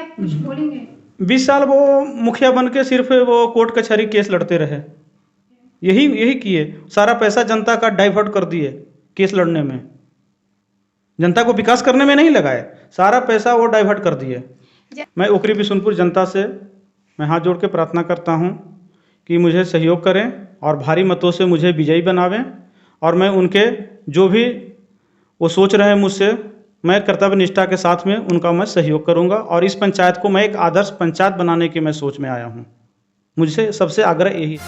आप कुछ बोलेंगे? 20 साल वो मुखिया बन के सिर्फ वो कोर्ट कचहरी केस लड़ते रहे। यही यही किए, सारा पैसा जनता का डाइवर्ट कर दिए केस लड़ने में। जनता को विकास करने में नहीं लगाए, सारा पैसा वो डाइवर्ट कर दिए। मैं ओकरी बिशुनपुर जनता से मैं हाथ जोड़ के प्रार्थना करता हूँ कि मुझे सहयोग करें और भारी मतों से मुझे विजयी बनावें, और मैं उनके जो भी वो सोच रहे हैं मुझसे, मैं कर्तव्य निष्ठा के साथ में उनका मैं सहयोग करूंगा, और इस पंचायत को मैं एक आदर्श पंचायत बनाने की मैं सोच में आया हूँ। मुझसे सबसे आग्रह यही।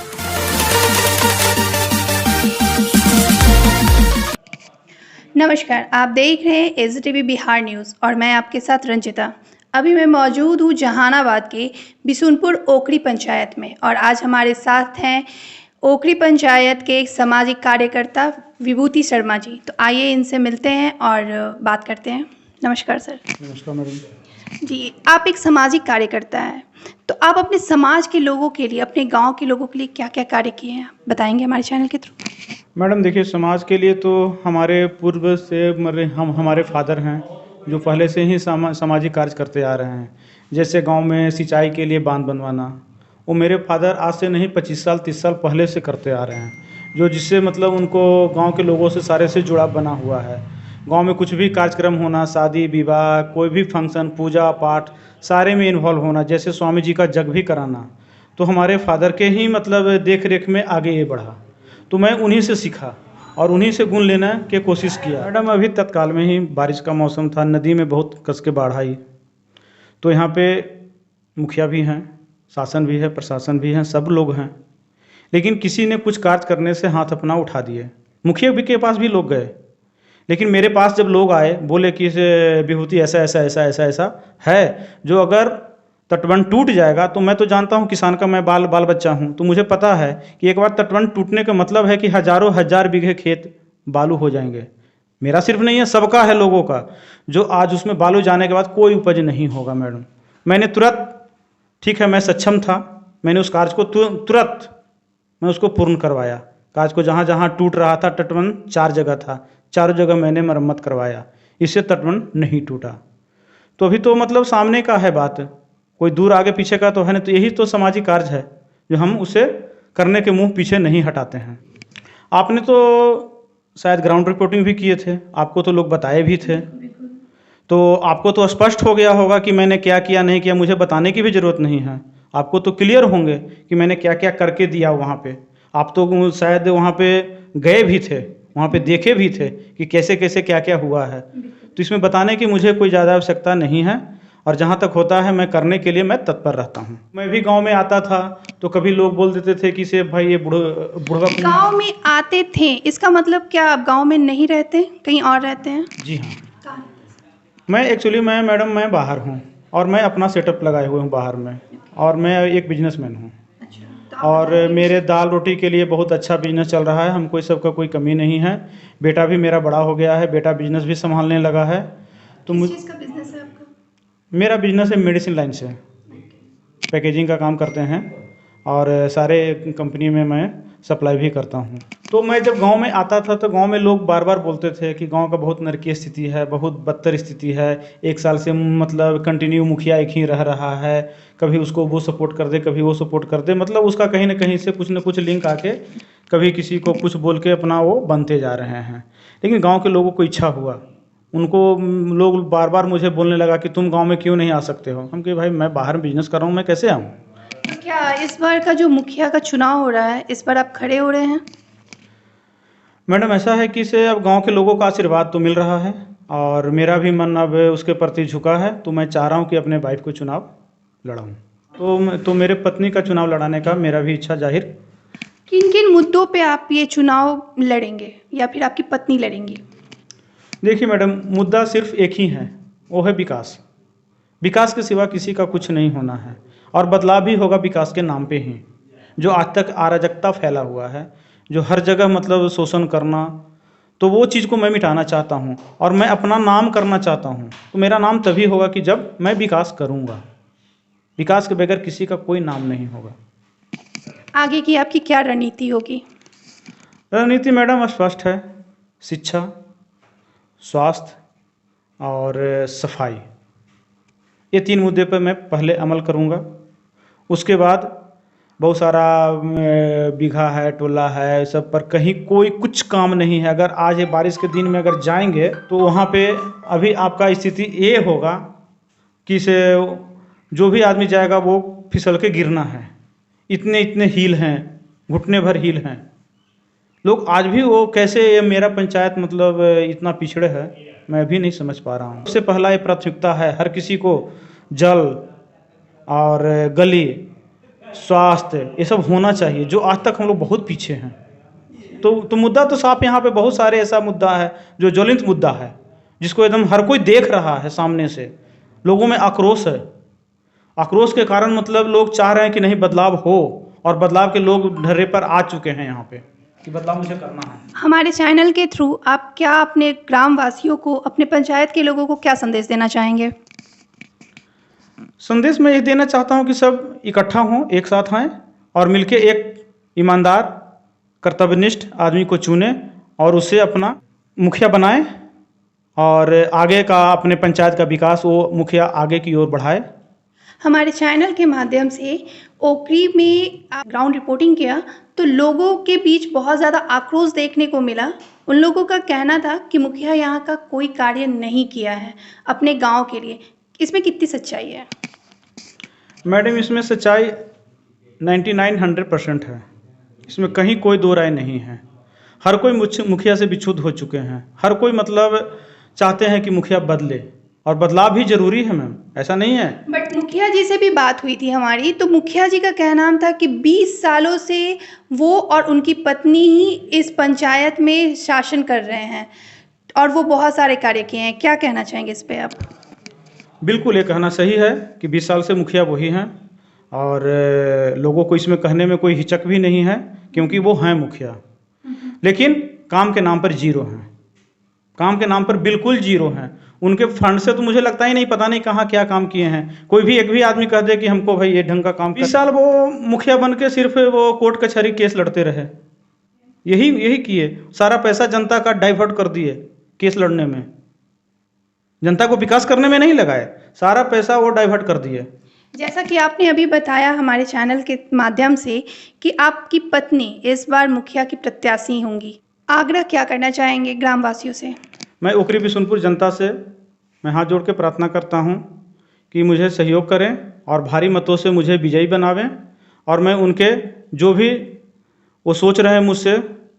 नमस्कार, आप देख रहे हैं एसटीवी बिहार न्यूज़ और मैं आपके साथ रंजिता। अभी मैं मौजूद हूँ जहानाबाद के बिशुनपुर ओकरी पंचायत में, और आज हमारे साथ हैं ओकरी पंचायत के एक सामाजिक कार्यकर्ता विभूति शर्मा जी। तो आइए इनसे मिलते हैं और बात करते हैं। नमस्कार सर। नमस्कार मैडम जी, आप एक सामाजिक कार्यकर्ता हैं, तो आप अपने समाज के लोगों के लिए, अपने गांव के लोगों के लिए क्या क्या कार्य किए हैं, बताएंगे हमारे चैनल के थ्रू? मैडम देखिए, समाज के लिए तो हमारे पूर्व से हमारे फादर हैं जो पहले से ही सामाजिक कार्य करते आ रहे हैं। जैसे गांव में सिंचाई के लिए बांध बनवाना, वो मेरे फादर आज से नहीं 25 साल 30 साल पहले से करते आ रहे हैं, जो जिससे मतलब उनको गांव के लोगों से सारे से जुड़ाव बना हुआ है। गांव में कुछ भी कार्यक्रम होना, शादी विवाह, कोई भी फंक्शन, पूजा पाठ, सारे में इन्वॉल्व होना, जैसे स्वामी जी का जग भी कराना, तो हमारे फादर के ही मतलब देख रेख में आगे ये बढ़ा। तो मैं उन्हीं से सीखा और उन्हीं से गुण लेने की कोशिश किया। मैडम अभी तत्काल में ही बारिश का मौसम था, नदी में बहुत कस के बाढ़ आई, तो यहाँ पे मुखिया भी हैं, शासन भी है, प्रशासन भी है, सब लोग हैं, लेकिन किसी ने कुछ कार्य करने से हाथ अपना उठा दिए। मुखिया भी के पास भी लोग गए, लेकिन मेरे पास जब लोग आए बोले कि इसे विभूति ऐसा ऐसा ऐसा ऐसा ऐसा है, जो अगर तटबंध टूट जाएगा, तो मैं तो जानता हूँ किसान का मैं बाल बच्चा हूँ, तो मुझे पता है कि एक बार तटबंध टूटने का मतलब है कि हजारों हजार बीघे खेत बालू हो जाएंगे। मेरा सिर्फ नहीं है, सबका है, लोगों का, जो आज उसमें बालू जाने के बाद कोई उपज नहीं होगा। मैडम मैंने तुरंत, ठीक है मैं सक्षम था, मैंने उस कार्य को तुरंत मैं उसको पूर्ण करवाया। कार्य को जहाँ जहाँ टूट रहा था, तटबंध 4 जगह था, चारों जगह मैंने मरम्मत करवाया, इससे तटबंध नहीं टूटा। तो अभी तो मतलब सामने का है बात, कोई दूर आगे पीछे का तो है नहीं। तो यही तो सामाजिक कार्य है जो हम उसे करने के मुंह पीछे नहीं हटाते हैं। आपने तो शायद ग्राउंड रिपोर्टिंग भी किए थे, आपको तो लोग बताए भी थे, तो आपको तो स्पष्ट हो गया होगा कि मैंने क्या किया नहीं किया, मुझे बताने की भी ज़रूरत नहीं है। आपको तो क्लियर होंगे कि मैंने क्या क्या करके दिया वहाँ पे। आप तो शायद वहाँ पे गए भी थे, वहाँ पे देखे भी थे कि कैसे कैसे क्या क्या हुआ है। तो इसमें बताने की मुझे कोई ज़्यादा आवश्यकता नहीं है, और जहाँ तक होता है मैं करने के लिए मैं तत्पर रहता हूँ। मैं भी गांव में आता था तो कभी लोग बोल देते थे कि से भाई ये बुढ़वा। गांव में आते थे, इसका मतलब क्या आप गांव में नहीं रहते, कहीं और रहते हैं? जी हाँ, मैं एक्चुअली मैडम मैं बाहर हूँ, और मैं अपना सेटअप लगाए हुए हूँ बाहर में, और मैं एक बिजनेसमैन हूँ, और मेरे दाल रोटी के लिए बहुत अच्छा बिजनेस चल रहा है, हमको इस सब का कोई कमी नहीं है। बेटा भी मेरा बड़ा हो गया है, बेटा बिजनेस भी संभालने लगा है। तो किस चीज़ का बिजनेस है आपका? मेरा बिजनेस है मेडिसिन लाइन से, पैकेजिंग का काम करते हैं, और सारे कंपनी में मैं सप्लाई भी करता हूँ। तो मैं जब गांव में आता था तो गांव में लोग बार बार बोलते थे कि गांव का बहुत नरकीय स्थिति है, बहुत बदतर स्थिति है, 1 साल से मतलब कंटिन्यू मुखिया एक ही रह रहा है, कभी उसको वो सपोर्ट कर दे, कभी वो सपोर्ट कर दे, मतलब उसका कहीं ना कहीं से कुछ ना कुछ लिंक आके कभी किसी को कुछ बोल के अपना वो बनते जा रहे हैं। लेकिन गाँव के लोगों को इच्छा हुआ, उनको लोग बार बार मुझे बोलने लगा कि तुम गांव में क्यों नहीं आ सकते हो। हम कहे भाई मैं बाहर बिजनेस कर रहा हूँ, मैं कैसे आऊँ। तो क्या इस बार का जो मुखिया का चुनाव हो रहा है, इस बार आप खड़े हो रहे हैं? मैडम ऐसा है कि इसे अब गांव के लोगों का आशीर्वाद तो मिल रहा है, और मेरा भी मन अब उसके प्रति झुका है, तो मैं चाह रहा हूँ कि अपने वाइफ को चुनाव लड़ाऊँ। तो मेरे पत्नी का चुनाव लड़ाने का मेरा भी इच्छा जाहिर। किन किन मुद्दों पे आप ये चुनाव लड़ेंगे, या फिर आपकी पत्नी लड़ेंगी? देखिए मैडम, मुद्दा सिर्फ एक ही है, वो है विकास। विकास के सिवा किसी का कुछ नहीं होना है, और बदलाव भी होगा विकास के नाम पे ही। जो आज तक अराजकता फैला हुआ है, जो हर जगह मतलब शोषण करना, तो वो चीज़ को मैं मिटाना चाहता हूँ, और मैं अपना नाम करना चाहता हूँ। तो मेरा नाम तभी होगा कि जब मैं विकास करूँगा। विकास के बगैर किसी का कोई नाम नहीं होगा। आगे की आपकी क्या रणनीति होगी? रणनीति मैडम स्पष्ट है, शिक्षा, स्वास्थ्य और सफाई, ये 3 मुद्दे पर मैं पहले अमल करूँगा। उसके बाद बहुत सारा बीघा है, टोला है, सब पर कहीं कोई कुछ काम नहीं है। अगर आज ये बारिश के दिन में अगर जाएंगे तो वहाँ पे अभी आपका स्थिति ये होगा कि से जो भी आदमी जाएगा वो फिसल के गिरना है। इतने इतने हील हैं, घुटने भर हील हैं। लोग आज भी वो कैसे ये मेरा पंचायत मतलब इतना पिछड़े है, मैं भी नहीं समझ पा रहा हूँ। सबसे पहला ये प्राथमिकता है, हर किसी को जल और गली, स्वास्थ्य ये सब होना चाहिए, जो आज तक हम लोग बहुत पीछे हैं। तो मुद्दा तो साफ यहाँ पे बहुत सारे ऐसा मुद्दा है जो ज्वलंत मुद्दा है, जिसको एकदम हर कोई देख रहा है सामने से। लोगों में आक्रोश है। आक्रोश के कारण मतलब लोग चाह रहे हैं कि नहीं बदलाव हो, और बदलाव के लोग ढर्रे पर आ चुके हैं यहाँ पे कि बदलाव मुझे करना है। हमारे चैनल के थ्रू आप क्या अपने ग्राम वासियों को, अपने पंचायत के लोगों को क्या संदेश देना चाहेंगे? संदेश मैं ये देना चाहता हूँ कि सब इकट्ठा हों, एक साथ आएँ और मिलके एक ईमानदार, कर्तव्यनिष्ठ आदमी को चुनें और उसे अपना मुखिया बनाएं, और आगे का अपने पंचायत का विकास वो मुखिया आगे की ओर बढ़ाए। हमारे चैनल के माध्यम से ओखरी में आप ग्राउंड रिपोर्टिंग किया तो लोगों के बीच बहुत ज़्यादा आक्रोश देखने को मिला। उन लोगों का कहना था कि मुखिया यहाँ का कोई कार्य नहीं किया है अपने गांव के लिए। इसमें कितनी सच्चाई है? मैडम, इसमें सच्चाई 99-100% है। इसमें कहीं कोई दो राय नहीं है। हर कोई मुखिया से विच्छुद हो चुके हैं। हर कोई मतलब चाहते हैं कि मुखिया बदले, और बदलाव भी जरूरी है मैम, ऐसा नहीं है। बट मुखिया जी से भी बात हुई थी हमारी, तो मुखिया जी का कहना था कि 20 सालों से वो और उनकी पत्नी ही इस पंचायत में शासन कर रहे हैं और वो बहुत सारे कार्य किए हैं। क्या कहना चाहेंगे इस पे आप? बिल्कुल, ये कहना सही है कि 20 साल से मुखिया वही हैं, और लोगों को इसमें कहने में कोई हिचक भी नहीं है, क्योंकि वो हैं मुखिया। लेकिन काम के नाम पर जीरो हैं। काम के नाम पर बिल्कुल जीरो हैं। उनके फंड से तो मुझे लगता ही नहीं, पता नहीं कहाँ क्या काम किए हैं। कोई भी एक भी आदमी कह दे कि हमको भाई ये ढंग का काम। 20 साल वो मुखिया बन के सिर्फ वो कोर्ट कचहरी केस लड़ते रहे, यही किए। सारा पैसा जनता का डाइवर्ट कर दिए केस लड़ने में, जनता को विकास करने में नहीं लगाए, सारा पैसा वो डाइवर्ट कर दिए। जैसा कि आपने अभी बताया हमारे चैनल के माध्यम से कि आपकी पत्नी इस बार मुखिया की प्रत्याशी होंगी, आग्रह क्या करना चाहेंगे ग्रामवासियों से? मैं ओखरी बिशुनपुर जनता से मैं हाथ जोड़ के प्रार्थना करता हूं कि मुझे सहयोग करें और भारी मतों से मुझे विजयी बनावें, और मैं उनके जो भी वो सोच रहे हैं मुझसे,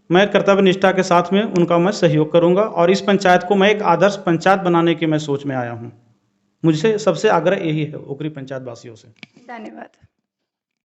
मैं कर्तव्य निष्ठा के साथ में उनका मैं सहयोग करूंगा, और इस पंचायत को मैं एक आदर्श पंचायत बनाने की मैं सोच में आया हूं। मुझसे सबसे आग्रह यही है ओखरी पंचायत वासियों से। धन्यवाद।